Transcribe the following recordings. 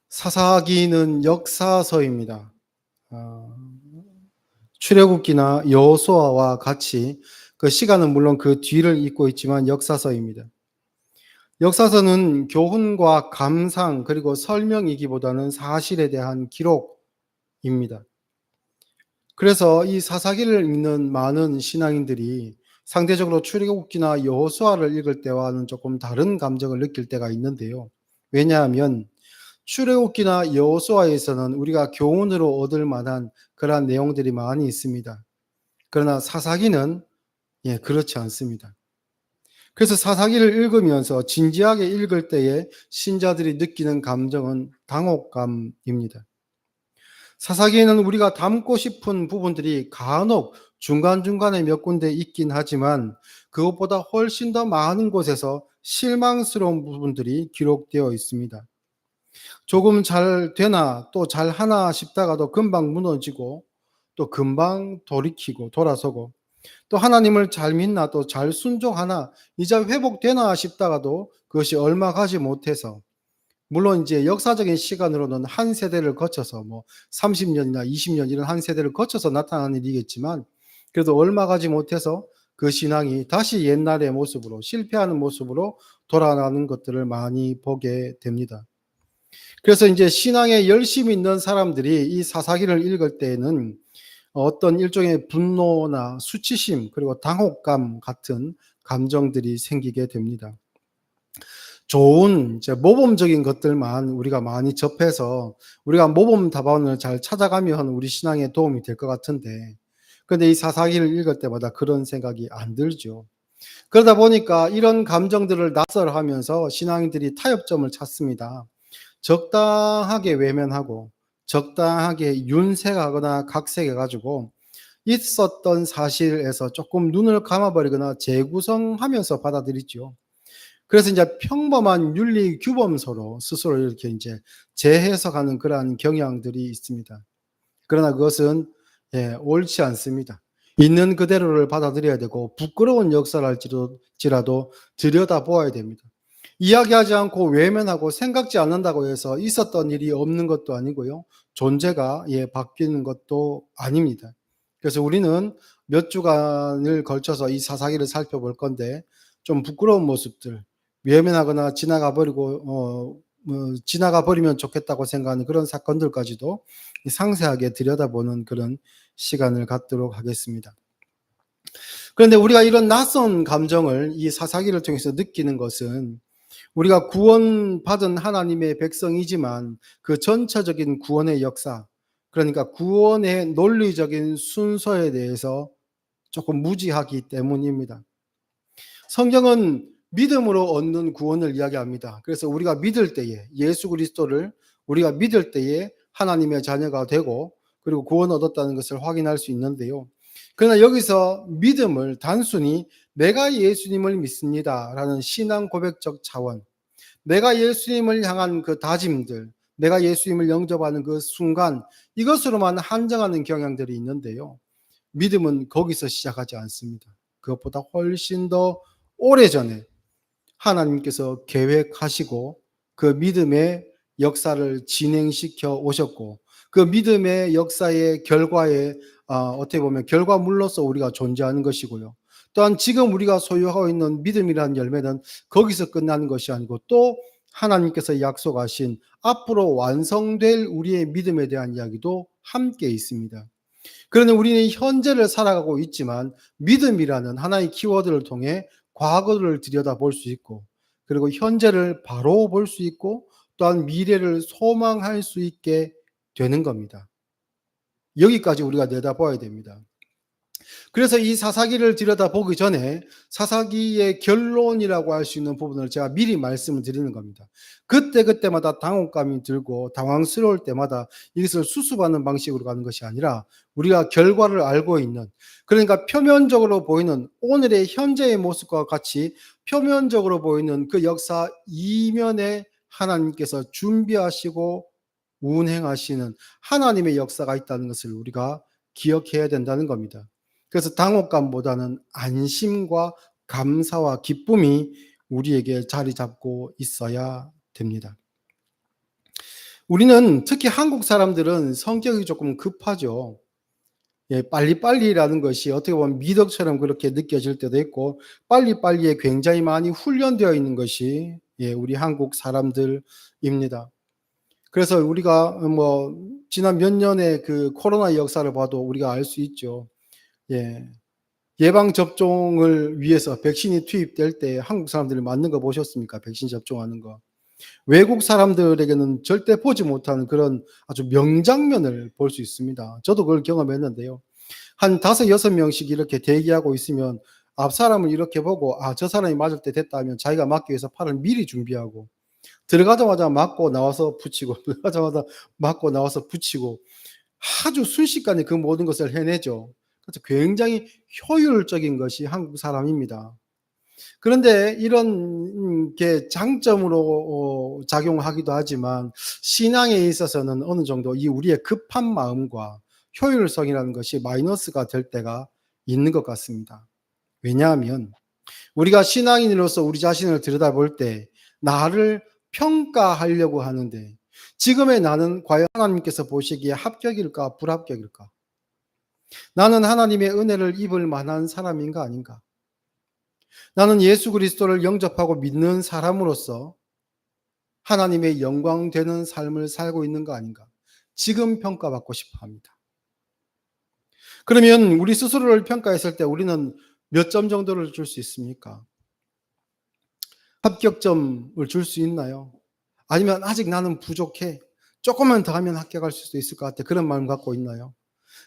사사기는 역사서입니다. 아, 출애굽기나 여호수아와 같이 그 시간은 물론 그 뒤를 잇고 있지만 역사서입니다. 역사서는 교훈과 감상 그리고 설명이기보다는 사실에 대한 기록입니다. 그래서 이 사사기를 읽는 많은 신앙인들이 상대적으로 출애굽기나 여호수아를 읽을 때와는 조금 다른 감정을 느낄 때가 있는데요. 왜냐하면 출애굽기나 여호수아에서는 우리가 교훈으로 얻을 만한 그러한 내용들이 많이 있습니다. 그러나 사사기는 그렇지 않습니다. 그래서 사사기를 읽으면서 진지하게 읽을 때에 신자들이 느끼는 감정은 당혹감입니다. 사사기에는 우리가 담고 싶은 부분들이 간혹 중간중간에 몇 군데 있긴 하지만 그것보다 훨씬 더 많은 곳에서 실망스러운 부분들이 기록되어 있습니다. 조금 잘 되나 또 잘하나 싶다가도 금방 무너지고 또 금방 돌이키고 돌아서고 또 하나님을 잘 믿나 또 잘 순종하나 이제 회복되나 싶다가도 그것이 얼마 가지 못해서 물론 이제 역사적인 시간으로는 한 세대를 거쳐서 뭐 30년이나 20년 이런 한 세대를 거쳐서 나타나는 일이겠지만 그래도 얼마 가지 못해서 그 신앙이 다시 옛날의 모습으로 실패하는 모습으로 돌아가는 것들을 많이 보게 됩니다. 그래서 이제 신앙에 열심히 있는 사람들이 이 사사기를 읽을 때에는 어떤 일종의 분노나 수치심 그리고 당혹감 같은 감정들이 생기게 됩니다. 좋은 이제 모범적인 것들만 우리가 많이 접해서 우리가 모범 답안을 잘 찾아가면 우리 신앙에 도움이 될 것 같은데 근데 이 사사기를 읽을 때마다 그런 생각이 안 들죠. 그러다 보니까 이런 감정들을 나설하면서 신앙인들이 타협점을 찾습니다. 적당하게 외면하고 적당하게 윤색하거나 각색해 가지고 있었던 사실에서 조금 눈을 감아 버리거나 재구성하면서 받아들이죠. 그래서 인제 평범한 윤리 규범서로 스스로 이렇게 인제 재해석하는 그러한 경향들이 있습니다. 그러나 그것은 옳지 않습니다. 있는 그대로를 받아들여야 되고 부끄러운 역사랄지라도 들여다보아야 됩니다. 이야기하지 않고 외면하고 생각지 않는다고 해서 있었던 일이 없는 것도 아니고요. 존재가 바뀌는 것도 아닙니다. 그래서 우리는 몇 주간을 걸쳐서 이 사사기를 살펴볼 건데 좀 부끄러운 모습들, 외면하거나 지나가 버리고 지나가 버리면 좋겠다고 생각하는 그런 사건들까지도 상세하게 들여다보는 그런 시간을 갖도록 하겠습니다. 그런데 우리가 이런 낯선 감정을 이 사사기를 통해서 느끼는 것은 우리가 구원받은 하나님의 백성이지만 그 전체적인 구원의 역사, 그러니까 구원의 논리적인 순서에 대해서 조금 무지하기 때문입니다. 성경은 믿음으로 얻는 구원을 이야기합니다. 그래서 우리가 믿을 때에 예수 그리스도를 우리가 믿을 때에 하나님의 자녀가 되고 그리고 구원 얻었다는 것을 확인할 수 있는데요. 그러나 여기서 믿음을 단순히 내가 예수님을 믿습니다라는 신앙 고백적 차원, 내가 예수님을 향한 그 다짐들, 내가 예수님을 영접하는 그 순간 이것으로만 한정하는 경향들이 있는데요. 믿음은 거기서 시작하지 않습니다. 그것보다 훨씬 더 오래전에 하나님께서 계획하시고 그 믿음의 역사를 진행시켜 오셨고 그 믿음의 역사의 결과에 어떻게 보면 결과물로서 우리가 존재하는 것이고요. 또한 지금 우리가 소유하고 있는 믿음이라는 열매는 거기서 끝나는 것이 아니고 또 하나님께서 약속하신 앞으로 완성될 우리의 믿음에 대한 이야기도 함께 있습니다. 그러니 우리는 현재를 살아가고 있지만 믿음이라는 하나의 키워드를 통해 과거를 들여다볼 수 있고 그리고 현재를 바로 볼 수 있고 또한 미래를 소망할 수 있게 되는 겁니다. 여기까지 우리가 내다봐야 됩니다. 그래서 이 사사기를 들여다보기 전에 사사기의 결론이라고 할 수 있는 부분을 제가 미리 말씀을 드리는 겁니다. 그때그때마다 당혹감이 들고 당황스러울 때마다 이것을 수습하는 방식으로 가는 것이 아니라 우리가 결과를 알고 있는 그러니까 표면적으로 보이는 오늘의 현재의 모습과 같이 표면적으로 보이는 그 역사 이면에 하나님께서 준비하시고 운행하시는 하나님의 역사가 있다는 것을 우리가 기억해야 된다는 겁니다. 그래서 당혹감보다는 안심과 감사와 기쁨이 우리에게 자리 잡고 있어야 됩니다. 우리는 특히 한국 사람들은 성격이 조금 급하죠. 예, 빨리빨리라는 것이 어떻게 보면 미덕처럼 그렇게 느껴질 때도 있고 빨리빨리에 굉장히 많이 훈련되어 있는 것이 우리 한국 사람들입니다. 그래서 우리가 뭐 지난 몇 년의 그 코로나 역사를 봐도 우리가 알 수 있죠. 예. 예방 접종을 위해서 백신이 투입될 때 한국 사람들이 맞는 거 보셨습니까? 백신 접종하는 거. 외국 사람들에게는 절대 보지 못하는 그런 아주 명장면을 볼 수 있습니다. 저도 그걸 경험했는데요. 한 5-6 명씩 이렇게 대기하고 있으면 앞 사람을 이렇게 보고 '아 저 사람이 맞을 때 됐다.' 하면 자기가 맞기 위해서 팔을 미리 준비하고 들어가자마자 맞고 나와서 붙이고 들어가자마자 맞고 나와서 붙이고 아주 순식간에 그 모든 것을 해내죠. 그래서 굉장히 효율적인 것이 한국 사람입니다. 그런데 이런 게 장점으로 작용하기도 하지만 신앙에 있어서는 어느 정도 이 우리의 급한 마음과 효율성이라는 것이 마이너스가 될 때가 있는 것 같습니다. 왜냐하면 우리가 신앙인으로서 우리 자신을 들여다볼 때 나를 평가하려고 하는데 지금의 나는 과연 하나님께서 보시기에 합격일까 불합격일까? 나는 하나님의 은혜를 입을 만한 사람인가 아닌가? 나는 예수 그리스도를 영접하고 믿는 사람으로서 하나님의 영광 되는 삶을 살고 있는 거 아닌가? 지금 평가받고 싶어 합니다. 그러면 우리 스스로를 평가했을 때 우리는 몇 점 정도를 줄 수 있습니까? 합격점을 줄 수 있나요? 아니면 '아직 나는 부족해. 쪼끔만 더 하면 합격할 수도 있을 것 같아.' 그런 마음 갖고 있나요?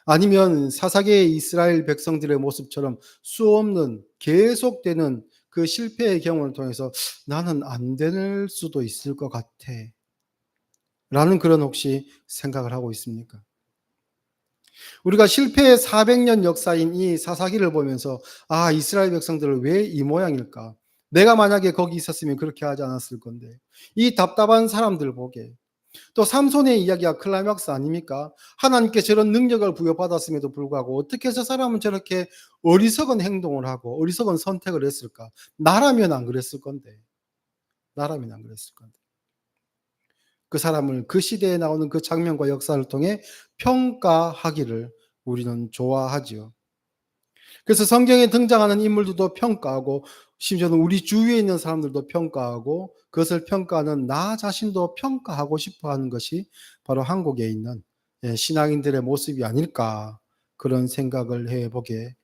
아니면 사사기의 이스라엘 백성들의 모습처럼 수없는 계속되는 그 실패의 경험을 통해서 '나는 안 될 수도 있을 것 같아.' 라는 그런 혹시 생각을 하고 있습니까? 우리가 실패의 400년 역사인 이 사사기를 보면서 '아 이스라엘 백성들은 왜 이 모양일까? 내가 만약에 거기 있었으면 그렇게 하지 않았을 건데.' 이 답답한 사람들 보게 또 삼손의 이야기가 클라이막스 아닙니까? 하나님께 저런 능력을 부여받았음에도 불구하고 어떻게 저 사람은 저렇게 어리석은 행동을 하고 어리석은 선택을 했을까? 나라면 안 그랬을 건데. 나라면 안 그랬을 건데. 그 사람을 그 시대에 나오는 그 장면과 역사를 통해 평가하기를 우리는 좋아하지요. 그래서 성경에 등장하는 인물들도 평가하고 심지어는 우리 주위에 있는 사람들도 평가하고 그것을 평가하는 나 자신도 평가하고 싶어 하는 것이 바로 한국에 있는 신앙인들의 모습이 아닐까 그런 생각을 해 보게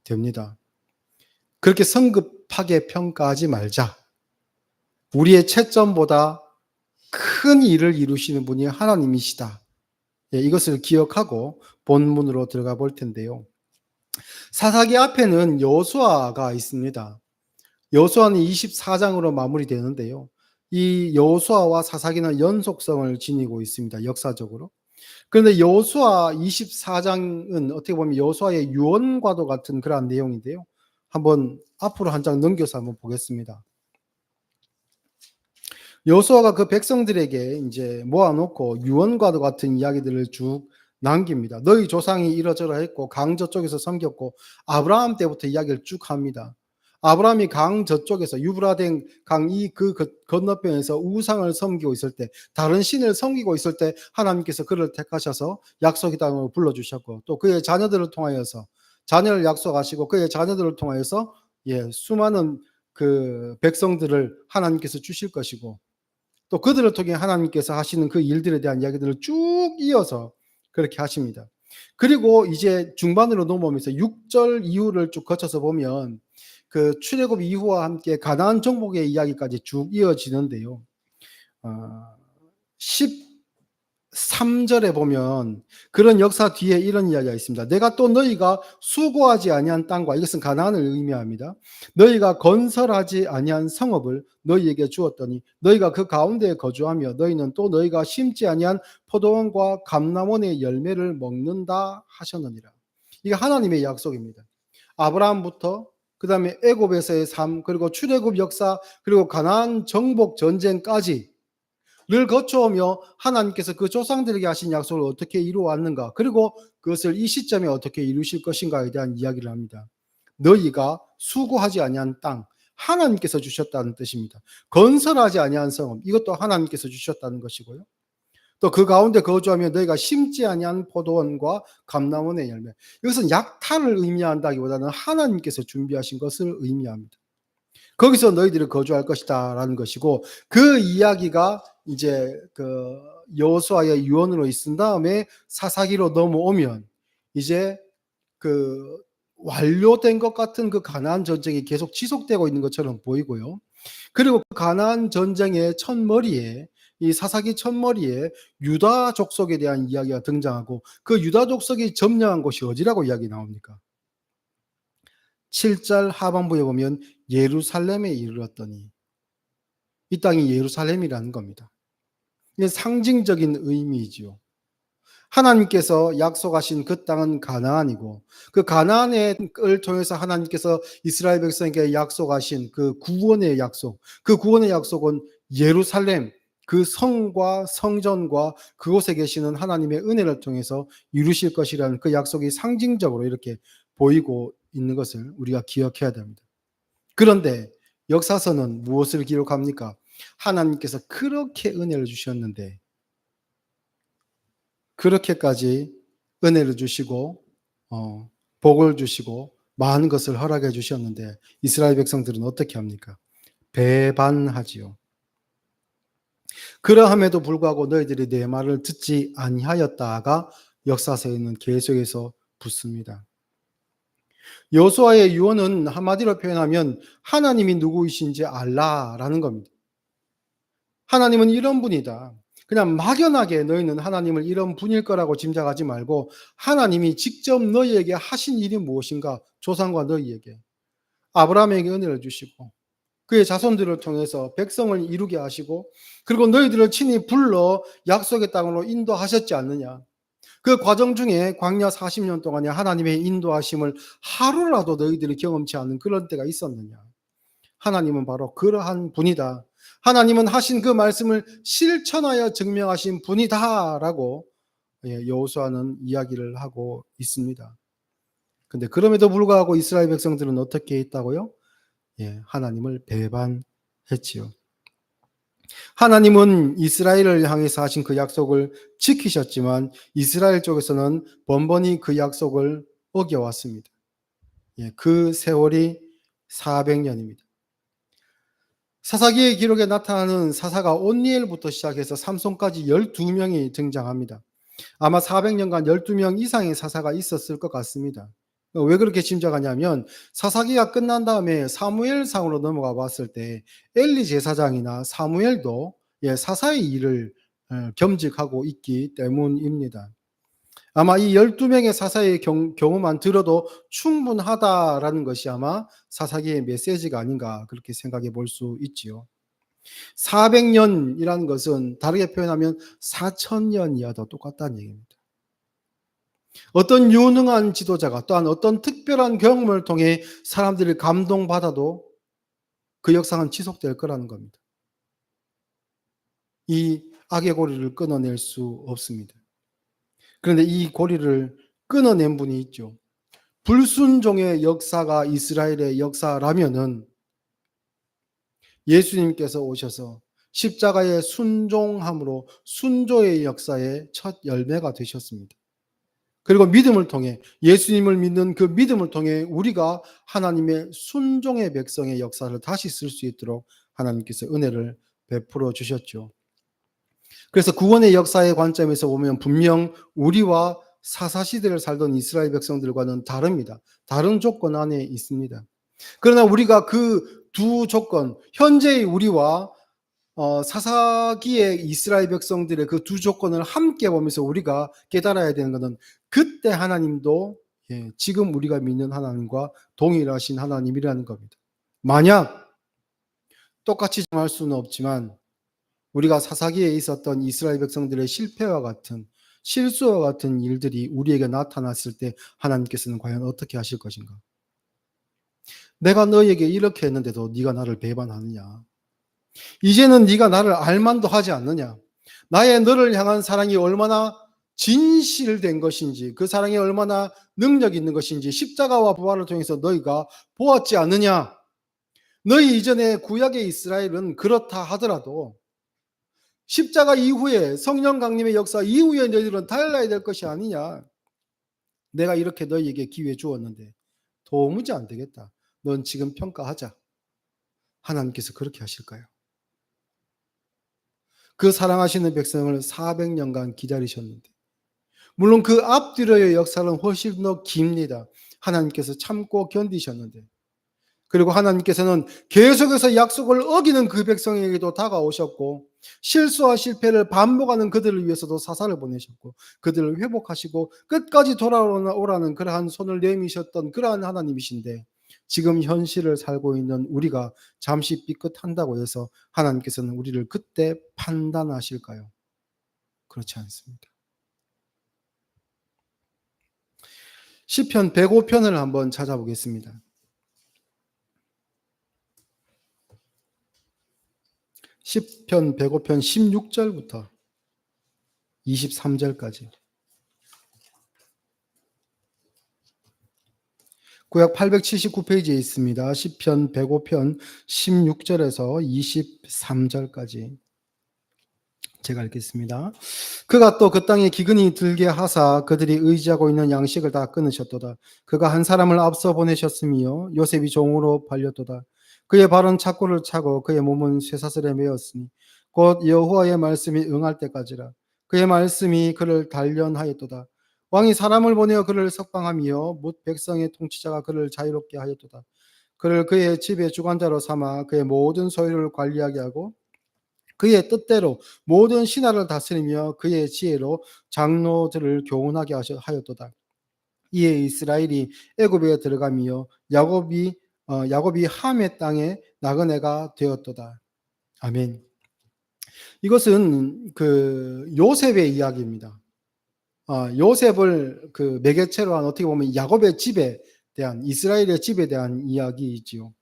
됩니다. 그렇게 성급하게 평가하지 말자. 우리의 채점보다 큰 일을 이루시는 분이 하나님이시다. 이것을 기억하고 본문으로 들어가 볼 텐데요. 사사기 앞에는 여호수아가 있습니다. 여호수아는 24장으로 마무리되는데요. 이 여호수아와 사사기는 연속성을 지니고 있습니다. 역사적으로. 그런데 여호수아 24장은 어떻게 보면 여호수아의 유언과도 같은 그러한 내용인데요. 한번 앞으로 한 장 넘겨서 한번 보겠습니다. 여호수아가 그 백성들에게 이제 모아 놓고 유언과도 같은 이야기들을 쭉 남깁니다. 너희 조상이 이러저러했고 강 저쪽에서 섬겼고 아브라함 때부터 이야기를 쭉 합니다. 아브라함이 강 저쪽에서 유브라데 강 이 그 건너편에서 우상을 섬기고 있을 때 다른 신을 섬기고 있을 때 하나님께서 그를 택하셔서 약속의 땅으로 불러 주셨고 또 그의 자녀들을 통하여서 자녀를 약속하시고 그의 자녀들을 통하여서 수많은 그 백성들을 하나님께서 주실 것이고 또 그들을 통해 하나님께서 하시는 그 일들에 대한 이야기들을 쭉 이어서 그렇게 하십니다. 그리고 이제 중반으로 넘어오면서 6절 이후를 쭉 거쳐서 보면 그 출애굽 이후와 함께 가나안 정복의 이야기까지 쭉 이어지는데요. 13절에 보면 그런 역사 뒤에 이런 이야기가 있습니다. 내가 또 너희가 수고하지 아니한 땅과 이것은 가나안을 의미합니다. 너희가 건설하지 아니한 성읍을 너희에게 주었더니 너희가 그 가운데에 거주하며 너희는 또 너희가 심지 아니한 포도원과 감람원의 열매를 먹는다 하셨느니라. 이게 하나님의 약속입니다. 아브라함부터 그다음에 애굽에서의 삶 그리고 출애굽 역사 그리고 가나안 정복 전쟁까지 를 거쳐오며 하나님께서 그 조상들에게 하신 약속을 어떻게 이루어왔는가 그리고 그것을 이 시점에 어떻게 이루실 것인가에 대한 이야기를 합니다. 너희가 수고하지 아니한 땅 하나님께서 주셨다는 뜻입니다. 건설하지 아니한 성읍 이것도 하나님께서 주셨다는 것이고요. 또 그 가운데 거주하며 너희가 심지 아니한 포도원과 감람원의 열매. 이것은 약탈을 의미한다기보다는 하나님께서 준비하신 것을 의미합니다. 거기서 너희들이 거주할 것이다라는 것이고, 그 이야기가 이제 그 여호수아의 유언으로 있은 다음에 사사기로 넘어오면 이제 그 완료된 것 같은 그 가나안 전쟁이 계속 지속되고 있는 것처럼 보이고요. 그리고 그 가나안 전쟁의 첫머리에, 이 사사기 첫머리에 유다 족속에 대한 이야기가 등장하고, 그 유다 족속이 점령한 곳이 어디라고 이야기 나옵니까? 7절 하반부에 보면 예루살렘에 이르렀더니, 이 땅이 예루살렘이라는 겁니다. 이게 상징적인 의미이지요. 하나님께서 약속하신 그 땅은 가나안이고, 그 가나안을 통해서 하나님께서 이스라엘 백성에게 약속하신 그 구원의 약속, 그 구원의 약속은 예루살렘, 그 성과 성전과 그곳에 계시는 하나님의 은혜를 통해서 이루실 것이라는 그 약속이 상징적으로 이렇게 보이고 있는 것을 우리가 기억해야 됩니다. 그런데 역사서는 무엇을 기록합니까? 하나님께서 그렇게 은혜를 주셨는데, 그렇게까지 은혜를 주시고 복을 주시고 많은 것을 허락해 주셨는데 이스라엘 백성들은 어떻게 합니까? 배반하지요. 그러함에도 불구하고 너희들이 내 말을 듣지 아니하였다가 역사서에는 계속해서 붙습니다. 여호수아의 유언은 한마디로 표현하면 하나님이 누구이신지 알라라는 겁니다. 하나님은 이런 분이다. 그냥 막연하게 너희는 하나님을 이런 분일 거라고 짐작하지 말고, 하나님이 직접 너희에게 하신 일이 무엇인가, 조상과 너희에게 아브라함에게 은혜를 주시고 그의 자손들을 통해서 백성을 이루게 하시고, 그리고 너희들을 친히 불러 약속의 땅으로 인도하셨지 않느냐. 그 과정 중에 광야 40년 동안에 하나님의 인도하심을 하루라도 너희들이 경험치 않는 그런 때가 있었느냐. 하나님은 바로 그러한 분이다. 하나님은 하신 그 말씀을 실천하여 증명하신 분이다라고 여호수아는 이야기를 하고 있습니다. 근데 그럼에도 불구하고 이스라엘 백성들은 어떻게 했다고요? 하나님을 배반했지요. 하나님은 이스라엘을 향해서 하신 그 약속을 지키셨지만 이스라엘 쪽에서는 번번이 그 약속을 어겨왔습니다. 그 세월이 400년입니다. 사사기의 기록에 나타나는 사사가 온니엘부터 시작해서 삼손까지 12명이 등장합니다. 아마 400년간 12명 이상의 사사가 있었을 것 같습니다. 왜 그렇게 짐작하냐면 사사기가 끝난 다음에 사무엘상으로 넘어가 봤을 때 엘리 제사장이나 사무엘도 사사의 일을 겸직하고 있기 때문입니다. 아마 이 12명의 사사의 경우만 들어도 충분하다라는 것이 아마 사사기의 메시지가 아닌가 그렇게 생각해 볼 수 있지요. 400년이라는 것은 다르게 표현하면 4000년이야도 똑같다는 얘기입니다. 어떤 유능한 지도자가 또한 어떤 특별한 경험을 통해 사람들이 감동받아도 그 역사는 지속될 거라는 겁니다. 이 악의 고리를 끊어낼 수 없습니다. 그런데 이 고리를 끊어낸 분이 있죠. 불순종의 역사가 이스라엘의 역사라면은 예수님께서 오셔서 십자가의 순종함으로 순조의 역사의 첫 열매가 되셨습니다. 그리고 믿음을 통해, 예수님을 믿는 그 믿음을 통해 우리가 하나님의 순종의 백성의 역사를 다시 쓸 수 있도록 하나님께서 은혜를 베풀어 주셨죠. 그래서 구원의 역사의 관점에서 보면 분명 우리와 사사시대를 살던 이스라엘 백성들과는 다릅니다. 다른 조건 안에 있습니다. 그러나 우리가 그 두 조건, 현재의 우리와 사사기의 이스라엘 백성들의 그 두 조건을 함께 보면서 우리가 깨달아야 되는 것은 그때 하나님도 지금 우리가 믿는 하나님과 동일하신 하나님이라는 겁니다. 만약 똑같이 정할 수는 없지만 우리가 사사기에 있었던 이스라엘 백성들의 실패와 같은, 실수와 같은 일들이 우리에게 나타났을 때 하나님께서는 과연 어떻게 하실 것인가? 내가 너에게 이렇게 했는데도 네가 나를 배반하느냐? 이제는 네가 나를 알만도 하지 않느냐? 나의 너를 향한 사랑이 얼마나 진실된 것인지, 그 사랑이 얼마나 능력 있는 것인지 십자가와 부활을 통해서 너희가 보았지 않느냐? 너희 이전에 구약의 이스라엘은 그렇다 하더라도 십자가 이후에 성령 강림의 역사 이후에 너희들은 달라야 될 것이 아니냐. 내가 이렇게 너희에게 기회 주었는데 도무지 안 되겠다. 넌 지금 평가하자. 하나님께서 그렇게 하실까요? 그 사랑하시는 백성을 400년간 기다리셨는데 물론 그 앞뒤로의 역사는 훨씬 더 깁니다. 하나님께서 참고 견디셨는데 그리고 하나님께서는 계속해서 약속을 어기는 그 백성에게도 다가오셨고 실수와 실패를 반복하는 그들을 위해서도 사사를 보내셨고 그들을 회복하시고 끝까지 돌아오라는 그러한 손을 내미셨던 그러한 하나님이신데 지금 현실을 살고 있는 우리가 잠시 삐끗한다고 해서 하나님께서는 우리를 그때 판단하실까요? 그렇지 않습니다. 시편 105편을 한번 찾아보겠습니다. 시편 105편 16절부터 23절까지. 구약 879페이지에 있습니다. 시편 105편 16절에서 23절까지. 제가 읽겠습니다. 그가 또 그 땅에 기근이 들게 하사 그들이 의지하고 있는 양식을 다 끊으셨도다. 그가 한 사람을 앞서 보내셨으며 요셉이 종으로 팔렸도다. 그의 발은 착고를 차고 그의 몸은 쇠사슬에 매었으니 곧 여호와의 말씀이 응할 때까지라. 그의 말씀이 그를 단련하였도다. 왕이 사람을 보내어 그를 석방하며 뭇 백성의 통치자가 그를 자유롭게 하였도다. 그를 그의 집의 주관자로 삼아 그의 모든 소유를 관리하게 하고 그의 뜻대로 모든 신하를 다스리며 그의 지혜로 장로들을 교훈하게 하였도다. 이에 이스라엘이 애굽에 들어가며 야곱이 함의 땅에 나그네가 되었도다. 아멘. 이것은 그 요셉의 이야기입니다. 요셉을 그 매개체로 한 어떻게 보면 야곱의 집에 대한 이스라엘의 집에 대한 이야기이지요.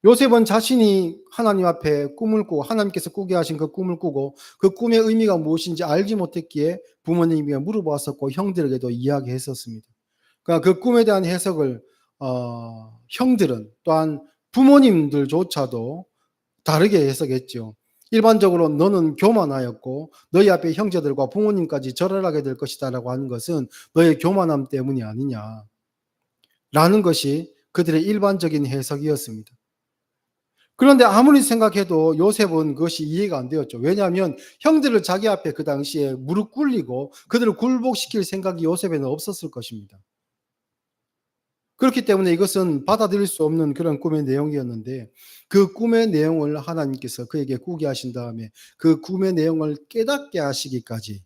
요셉은 자신이 하나님 앞에 꿈을 꾸고 하나님께서 꾸게 하신 그 꿈을 꾸고 그 꿈의 의미가 무엇인지 알지 못했기에 부모님에게 물어보았었고 형들에게도 이야기했었습니다. 그러니까 그 꿈에 대한 해석을 형들은 또한 부모님들조차도 다르게 해석했죠. 일반적으로 너는 교만하였고 너희 앞에 형제들과 부모님까지 절을 하게 될 것이다 라고 하는 것은 너의 교만함 때문이 아니냐 라는 것이 그들의 일반적인 해석이었습니다. 그런데 아무리 생각해도 요셉은 그것이 이해가 안 되었죠. 왜냐하면 형들을 자기 앞에 그 당시에 무릎 꿇리고 그들을 굴복시킬 생각이 요셉에는 없었을 것입니다. 그렇기 때문에 이것은 받아들일 수 없는 그런 꿈의 내용이었는데 그 꿈의 내용을 하나님께서 그에게 꾸게 하신 다음에 그 꿈의 내용을 깨닫게 하시기까지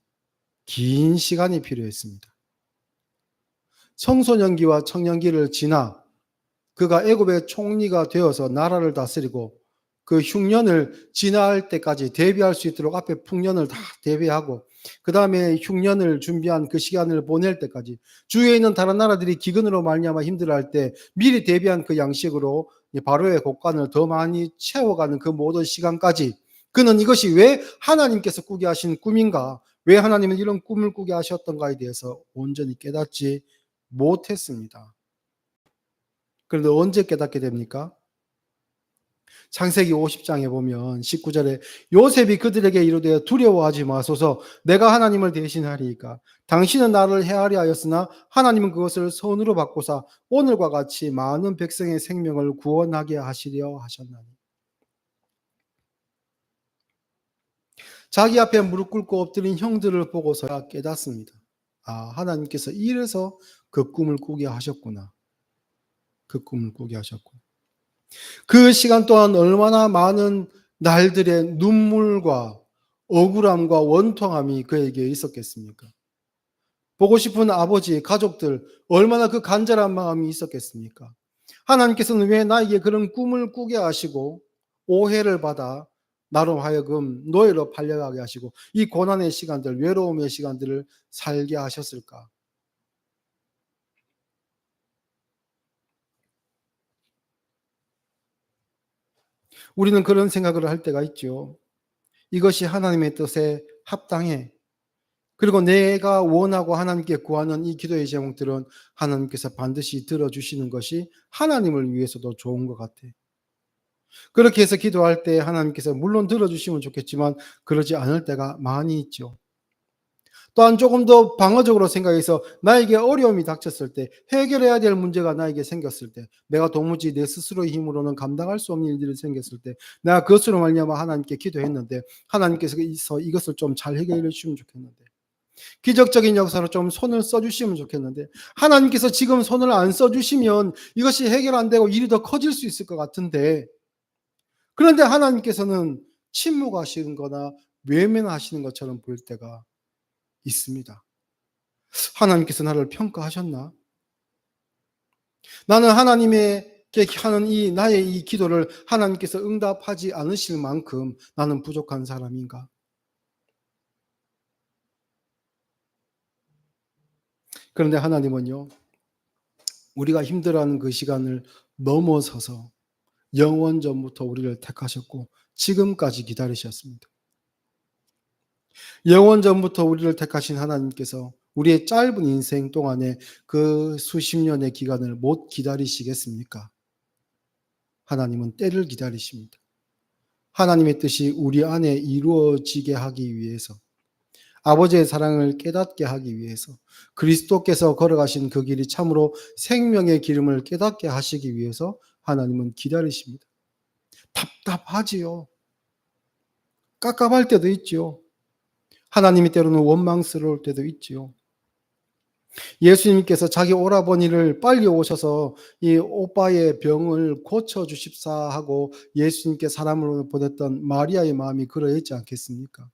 긴 시간이 필요했습니다. 청소년기와 청년기를 지나 그가 애굽의 총리가 되어서 나라를 다스리고 그 흉년을 지나할 때까지 대비할 수 있도록 앞에 풍년을 다 대비하고 그 다음에 흉년을 준비한 그 시간을 보낼 때까지 주위에 있는 다른 나라들이 기근으로 말미암아 힘들어할 때 미리 대비한 그 양식으로 바로의 곡간을 더 많이 채워가는 그 모든 시간까지 그는 이것이 왜 하나님께서 꾸게 하신 꿈인가, 왜 하나님은 이런 꿈을 꾸게 하셨던가에 대해서 온전히 깨닫지 못했습니다. 그런데 언제 깨닫게 됩니까? 창세기 50장에 보면 19절에 요셉이 그들에게 이르되 두려워하지 마소서 내가 하나님을 대신하리이까 당신은 나를 해하리 하였으나 하나님은 그것을 선으로 바꾸사 오늘과 같이 많은 백성의 생명을 구원하게 하시려 하셨나니. 자기 앞에 무릎 꿇고 엎드린 형들을 보고서야 깨닫습니다. 하나님께서 이래서 그 꿈을 꾸게 하셨구나. 그 꿈을 꾸게 하셨고 그 시간 동안 얼마나 많은 날들의 눈물과 억울함과 원통함이 그에게 있었겠습니까? 보고 싶은 아버지, 가족들 얼마나 그 간절한 마음이 있었겠습니까? 하나님께서는 왜 나에게 그런 꿈을 꾸게 하시고 오해를 받아 나로 하여금 노예로 팔려가게 하시고 이 고난의 시간들, 외로움의 시간들을 살게 하셨을까? 우리는 그런 생각을 할 때가 있죠. 이것이 하나님의 뜻에 합당해. 그리고 내가 원하고 하나님께 구하는 이 기도의 제목들은 하나님께서 반드시 들어주시는 것이 하나님을 위해서도 좋은 것 같아. 그렇게 해서 기도할 때 하나님께서 물론 들어주시면 좋겠지만 그러지 않을 때가 많이 있죠. 또한 조금 더 방어적으로 생각해서 나에게 어려움이 닥쳤을 때, 해결해야 될 문제가 나에게 생겼을 때, 내가 도무지 내 스스로의 힘으로는 감당할 수 없는 일들이 생겼을 때, 내가 그것으로 말미암아 하나님께 기도했는데 하나님께서 이것을 좀 잘 해결해 주시면 좋겠는데, 기적적인 역사로 좀 손을 써 주시면 좋겠는데, 하나님께서 지금 손을 안 써 주시면 이것이 해결 안 되고 일이 더 커질 수 있을 것 같은데, 그런데 하나님께서는 침묵하시는 거나 외면하시는 것처럼 보일 때가 있습니다. 하나님께서 나를 평가하셨나? 나는 하나님에게 하는 나의 이 기도를 하나님께서 응답하지 않으실 만큼 나는 부족한 사람인가? 그런데 하나님은요, 우리가 힘들어하는 그 시간을 넘어서서 영원 전부터 우리를 택하셨고 지금까지 기다리셨습니다. 영원 전부터 우리를 택하신 하나님께서 우리의 짧은 인생 동안에 그 수십 년의 기간을 못 기다리시겠습니까? 하나님은 때를 기다리십니다. 하나님의 뜻이 우리 안에 이루어지게 하기 위해서, 아버지의 사랑을 깨닫게 하기 위해서, 그리스도께서 걸어가신 그 길이 참으로 생명의 기름을 깨닫게 하시기 위해서 하나님은 기다리십니다. 답답하지요. 깝깝할 때도 있지요. 하나님이 때로는 원망스러울 때도 있지요. 예수님께서 자기 오라버니를 빨리 오셔서 이 오빠의 병을 고쳐 주십사 하고 예수님께 사람으로 보냈던 마리아의 마음이 그러했지 않겠습니까?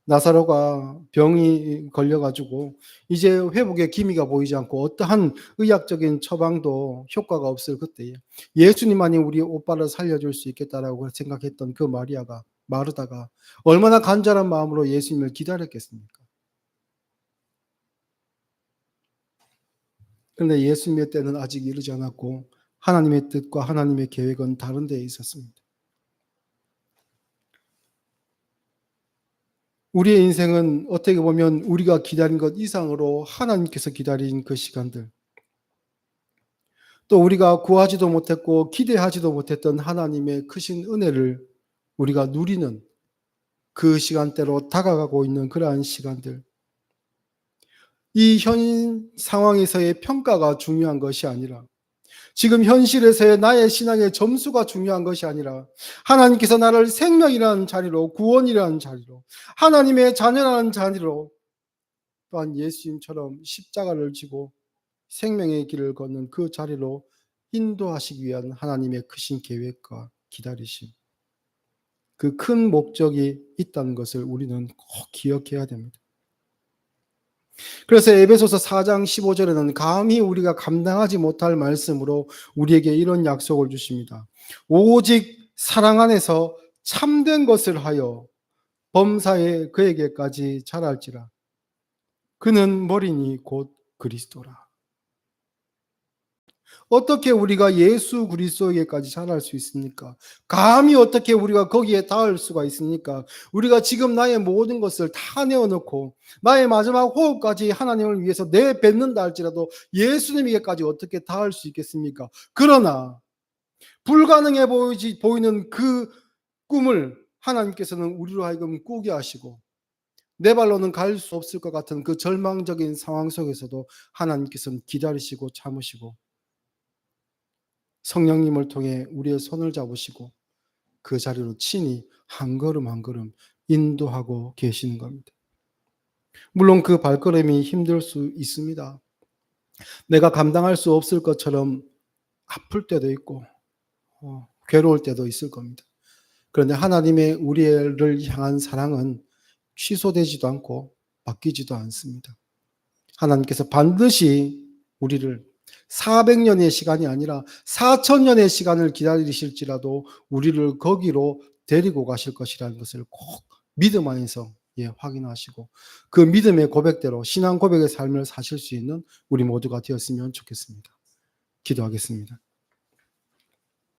나사로가 병이 걸려 가지고 이제 회복의 기미가 보이지 않고 어떠한 의학적인 처방도 효과가 없을 그때에 예수님만이 우리 오빠를 살려줄 수 있겠다라고 생각했던 그 마르다가 얼마나 간절한 마음으로 예수님을 기다렸겠습니까? 그런데 예수님의 때는 아직 이르지 않았고 하나님의 뜻과 하나님의 계획은 다른 데에 있었습니다. 우리의 인생은 어떻게 보면 우리가 기다린 것 이상으로 하나님께서 기다린 그 시간들, 또 우리가 구하지도 못했고 기대하지도 못했던 하나님의 크신 은혜를 우리가 누리는 그 시간대로 다가가고 있는 그러한 시간들, 이 현 상황에서의 평가가 중요한 것이 아니라 지금 현실에서의 나의 신앙의 점수가 중요한 것이 아니라 하나님께서 나를 생명이라는 자리로, 구원이라는 자리로, 하나님의 자녀라는 자리로, 또한 예수님처럼 십자가를 지고 생명의 길을 걷는 그 자리로 인도하시기 위한 하나님의 크신 계획과 기다리심, 그 큰 목적이 있다는 것을 우리는 꼭 기억해야 됩니다. 그래서 에베소서 4장 15절에는 감히 우리가 감당하지 못할 말씀으로 우리에게 이런 약속을 주십니다. 오직 사랑 안에서 참된 것을 하여 범사에 그에게까지 자랄지라. 그는 머리니 곧 그리스도라. 어떻게 우리가 예수 그리스도에게까지 자랄 수 있습니까? 감히 어떻게 우리가 거기에 닿을 수가 있습니까? 우리가 지금 나의 모든 것을 다 내어놓고 나의 마지막 호흡까지 하나님을 위해서 내뱉는다 할지라도 예수님에게까지 어떻게 닿을 수 있겠습니까? 그러나 불가능해 보이는 그 꿈을 하나님께서는 우리로 하여금 꾸게 하시고 내 발로는 갈 수 없을 것 같은 그 절망적인 상황 속에서도 하나님께서는 기다리시고 참으시고 성령님을 통해 우리의 손을 잡으시고 그 자리로 친히 한 걸음 한 걸음 인도하고 계시는 겁니다. 물론 그 발걸음이 힘들 수 있습니다. 내가 감당할 수 없을 것처럼 아플 때도 있고 괴로울 때도 있을 겁니다. 그런데 하나님의 우리를 향한 사랑은 취소되지도 않고 바뀌지도 않습니다. 하나님께서 반드시 우리를 400년의 시간이 아니라 4,000년의 시간을 기다리실지라도 우리를 거기로 데리고 가실 것이라는 것을 꼭 믿음 안에서 확인하시고 그 믿음의 고백대로 신앙 고백의 삶을 사실 수 있는 우리 모두가 되었으면 좋겠습니다. 기도하겠습니다.